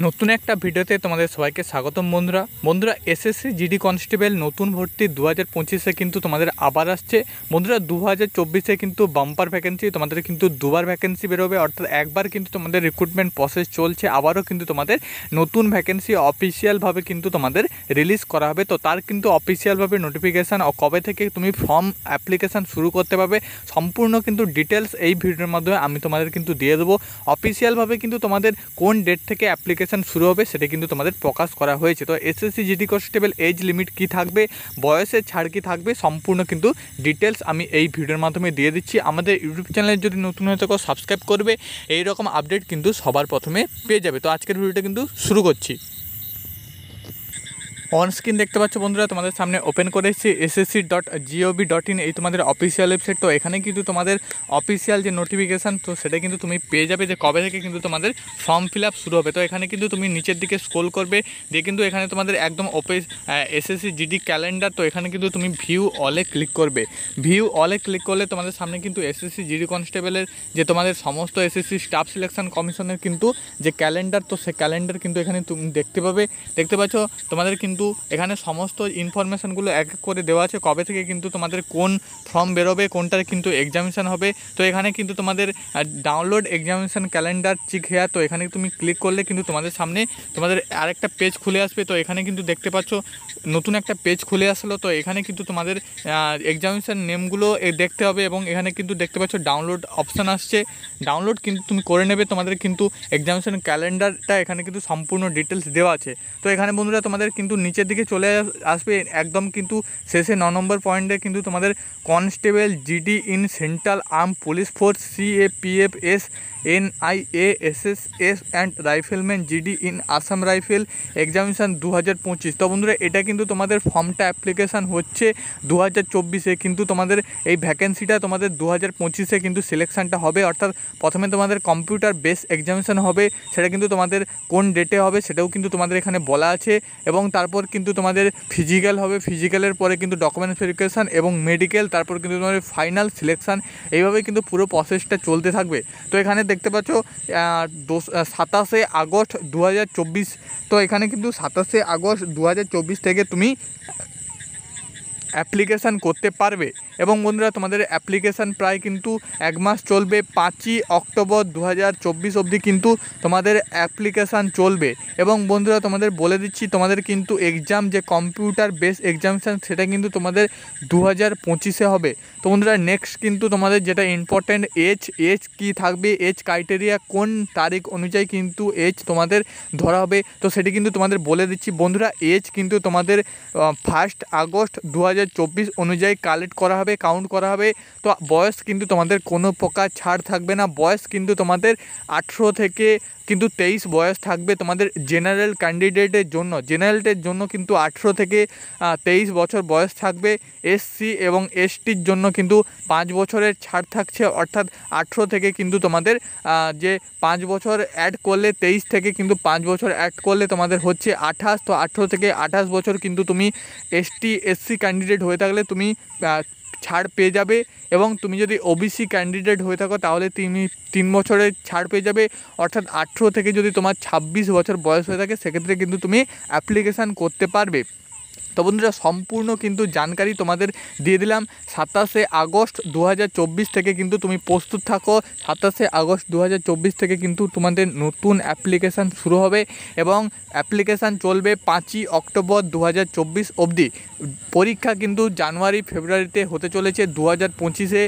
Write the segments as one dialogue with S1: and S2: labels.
S1: নতুন একটা ভিডিওতে তোমাদের সবাইকে স্বাগতম বন্ধুরা এসএসসি জিডি কনস্টেবল নতুন ভর্তি 2025-এ কিন্তু তোমাদের আবার আসছে। বন্ধুরা 2024-এ কিন্তু বাম্পার ভ্যাকেন্সি, তোমাদের কিন্তু দুবার ভ্যাকেন্সি বেরোবে, অর্থাৎ একবার কিন্তু তোমাদের রিক্রুটমেন্ট প্রসেস চলছে, আবারও কিন্তু তোমাদের নতুন ভ্যাকেন্সি অফিসিয়ালভাবে কিন্তু তোমাদের রিলিজ করা হবে। তো তার কিন্তু অফিসিয়ালভাবে নোটিফিকেশান ও কবে থেকে তুমি ফর্ম অ্যাপ্লিকেশান শুরু করতে পারবে সম্পূর্ণ কিন্তু ডিটেলস এই ভিডিওর মাধ্যমে আমি তোমাদের কিন্তু দিয়ে দেবো। অফিসিয়ালভাবে কিন্তু তোমাদের কোন ডেট থেকে অ্যাপ্লিকেশান শুরু হবে সেটা কিন্তু তোমাদের প্রকাশ করা হয়েছে। তো SSC GD constable age limit কি থাকবে, বয়সের ছাড় কি থাকবে, সম্পূর্ণ কিন্তু ডিটেলস আমি এই ভিডিওর মাধ্যমে দিয়ে দিচ্ছি। আমাদের ইউটিউব চ্যানেলে যদি নতুন হয়ে থাকো সাবস্ক্রাইব করবে, এই রকম আপডেট কিন্তু সবার প্রথমে পেয়ে যাবে। তো আজকের ভিডিওটা কিন্তু শুরু করছি। অন স্ক্রিন দেখতে পাচ্ছ বন্ধুরা, তোমাদের সামনে ওপেন করে এসেছি ssc.gov.in, এই তোমাদের অফিসিয়াল ওয়েবসাইট। তো এখানে কিন্তু তোমাদের অফিসিয়াল যে নোটিফিকেশান, তো সেটা কিন্তু তুমি পেয়ে যাবে যে কবে থেকে কিন্তু তোমাদের ফর্ম ফিল আপ শুরু হবে। তো এখানে কিন্তু তুমি নিচের দিকে স্ক্রল করবে, দিয়ে কিন্তু এখানে তোমাদের একদম এসএসসি জিডি ক্যালেন্ডার। তো এখানে কিন্তু তুমি ভিউ অলে ক্লিক করবে। ভিউ অলে ক্লিক করলে তোমাদের সামনে কিন্তু এসএসসি জিডি কনস্টেবলের যে তোমাদের সমস্ত এসএসসি স্টাফ সিলেকশন কমিশনের কিন্তু যে ক্যালেন্ডার, তো সেই ক্যালেন্ডার কিন্তু এখানে তুমি দেখতে পাচ্ছ। তোমাদের কিন্তু এখানে সমস্ত ইনফরমেশানগুলো এক এক করে দেওয়া আছে, কবে থেকে কিন্তু তোমাদের কোন ফর্ম বেরোবে, কোনটার কিন্তু এক্সামিনেশান হবে। তো এখানে কিন্তু তোমাদের ডাউনলোড এক্সামিনেশান ক্যালেন্ডার চিক হেয়ার, তো এখানে তুমি ক্লিক করলে কিন্তু তোমাদের সামনে তোমাদের আরেকটা পেজ খুলে আসবে। তো এখানে কিন্তু দেখতে পাচ্ছ নতুন একটা পেজ খুলে আসলো। তো এখানে কিন্তু তোমাদের এক্সামিনেশান নেমগুলো দেখতে হবে, এবং এখানে কিন্তু দেখতে পাচ্ছ ডাউনলোড অপশান আসছে, ডাউনলোড কিন্তু তুমি করে নেবে। তোমাদের কিন্তু এক্সামিনেশান ক্যালেন্ডারটা এখানে কিন্তু সম্পূর্ণ ডিটেলস দেওয়া আছে। তো এখানে বন্ধুরা তোমাদের কিন্তু নিচের দিকে চলে আসবে, একদম কিন্তু শেষে 9 নম্বর পয়েন্টে কিন্তু তোমাদের constable GD in central arm police force CAPF NIA and rifleman GD in Assam rifle examination 2025। তো বন্ধুরা এটা কিন্তু তোমাদের ফর্মটা অ্যাপ্লিকেশান হচ্ছে 2024-এ, কিন্তু তোমাদের এই ভ্যাকেন্সিটা তোমাদের 2025-এ কিন্তু সিলেকশানটা হবে। অর্থাৎ প্রথমে তোমাদের কম্পিউটার বেস এক্সামিনেশান হবে, সেটা কিন্তু তোমাদের কোন ডেটে হবে সেটাও কিন্তু তোমাদের এখানে বলা আছে, এবং তারপর কিন্তু তোমাদের ফিজিক্যাল হবে, ফিজিক্যালের পরে কিন্তু ডকুমেন্ট ভেরিফিকেশান এবং মেডিকেল, তারপর কিন্তু তোমাদের ফাইনাল সিলেকশান, এইভাবে কিন্তু পুরো প্রসেসটা চলতে থাকবে। তো এখানে দেখতে পাচ্ছ 27শে আগস্ট 2024। তো এখানে কিন্তু 27শে আগস্ট 2024 থেকে তুমি অ্যাপ্লিকেশান করতে পারবে। এবং বন্ধুরা তোমাদের অ্যাপ্লিকেশান প্রায় কিন্তু 1 মাস চলবে, 5ই অক্টোবর 2024 অবধি কিন্তু তোমাদের অ্যাপ্লিকেশান চলবে। এবং বন্ধুরা তোমাদের বলে দিচ্ছি, তোমাদের কিন্তু এক্সাম যে কম্পিউটার বেস এক্সামিনেশান সেটা কিন্তু তোমাদের 2025-এ হবে। তো বন্ধুরা নেক্সট কিন্তু তোমাদের যেটা ইম্পর্ট্যান্ট, এজ কি থাকবে, এজ ক্রাইটেরিয়া কোন তারিখ অনুযায়ী কিন্তু এজ তোমাদের ধরা হবে, তো সেটি কিন্তু তোমাদের বলে দিচ্ছি। বন্ধুরা এজ কিন্তু তোমাদের 1 আগস্ট 2024 অনুযায়ী কালেক্ট করা হবে, কাউন্ট করা হবে। তো বয়স কিন্তু তোমাদের কোনো প্রকার ছাড় থাকবে না, বয়স কিন্তু তোমাদের 18 থেকে কিন্তু 23 বয়স থাকবে তোমাদের জেনারেল ক্যান্ডিডেটের জন্য। জেনারেলের জন্য কিন্তু 18 থেকে 23 বছর বয়স থাকবে। SC এবং STর জন্য কিন্তু 5 বছরের ছাড় থাকছে, অর্থাৎ 18 থেকে কিন্তু তোমাদের যে 5 বছর অ্যাড করলে 23 থেকে কিন্তু 5 বছর অ্যাড করলে তোমাদের হচ্ছে 28। তো 18 থেকে 28 বছর কিন্তু তুমি ST SC ক্যান্ডিডেট হয়ে থাকলে তুমি ছাড় পেয়ে যাবে, এবং তুমি যদি OBC ক্যান্ডিডেট হয়ে থাকো তাহলে তুমি 3 বছরের ছাড় পেয়ে যাবে। অর্থাৎ 18 থেকে যদি তোমার 26 বছর বয়স হয়ে থাকে সেক্ষেত্রে কিন্তু তুমি অ্যাপ্লিকেশান করতে পারবে। তো বন্ধুরা সম্পূর্ণ কিন্তু জানকারি তোমাদের দিয়ে দিলাম। 27শে আগস্ট 2024 থেকে কিন্তু তুমি প্রস্তুত থাকো। 27শে আগস্ট 2024 থেকে কিন্তু তোমাদের নতুন অ্যাপ্লিকেশান শুরু হবে, এবং অ্যাপ্লিকেশান চলবে 5ই অক্টোবর 2024 অবধি। পরীক্ষা কিন্তু জানুয়ারি ফেব্রুয়ারিতে হতে চলেছে 2025-এ।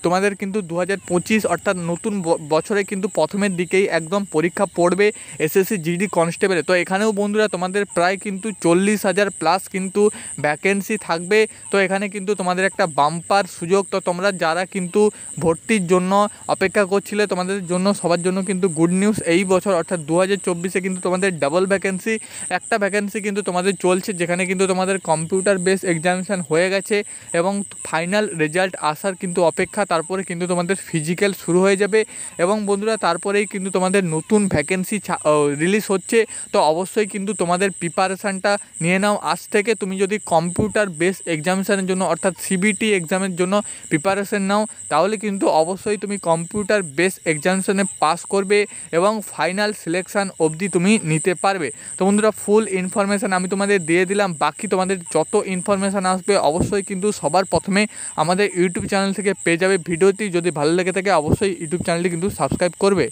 S1: তোমাদের কিন্তু 2025 অর্থাৎ নতুন বছরে কিন্তু প্রথমের দিকেই একদম পরীক্ষা পড়বে এসএসসি জিডি কনস্টেবলে। তো এখানেও বন্ধুরা তোমাদের প্রায় কিন্তু 40,000 প্লাস কিন্তু ভ্যাকেন্সি থাকবে। তো এখানে কিন্তু তোমাদের একটা বাম্পার সুযোগ। তো তোমরা যারা কিন্তু ভর্তির জন্য অপেক্ষা করছিলে, তোমাদের জন্য সবার জন্য কিন্তু গুড নিউজ। এই বছর অর্থাৎ 2024-এ কিন্তু তোমাদের ডাবল ভ্যাকেন্সি, একটা ভ্যাকেন্সি কিন্তু তোমাদের চলছে, যেখানে কিন্তু তোমাদের কম্পিউটার বেস এক্সামিনেশান হয়ে গেছে এবং ফাইনাল রেজাল্ট আসার কিন্তু অপেক্ষা। তারপরে কিন্তু তোমাদের ফিজিক্যাল শুরু হয়ে যাবে, এবং বন্ধুরা তারপরেই কিন্তু তোমাদের নতুন ভ্যাকেন্সি রিলিজ হচ্ছে। তো অবশ্যই কিন্তু তোমাদের প্রিপারেশানটা নিয়ে নাও। আজ থেকে তুমি যদি কম্পিউটার বেস এক্সামিনেশনের জন্য অর্থাৎ সিবিটি এক্সামের জন্য প্রিপারেশন নাও, তাহলে কিন্তু অবশ্যই তুমি কম্পিউটার বেস এক্সামিনেশনে পাস করবে এবং ফাইনাল সিলেকশান অবধি তুমি নিতে পারবে। তো বন্ধুরা, ফুল ইনফরমেশান আমি তোমাদের দিয়ে দিলাম। বাকি তোমাদের যত ইনফরমেশান আসবে অবশ্যই কিন্তু সবার প্রথমে আমাদের ইউটিউব চ্যানেল থেকে পেয়ে যাবে। ভিডিওটি যদি ভালো লেগে থাকে অবশ্যই ইউটিউব চ্যানেলটি কিন্তু সাবস্ক্রাইব করবে।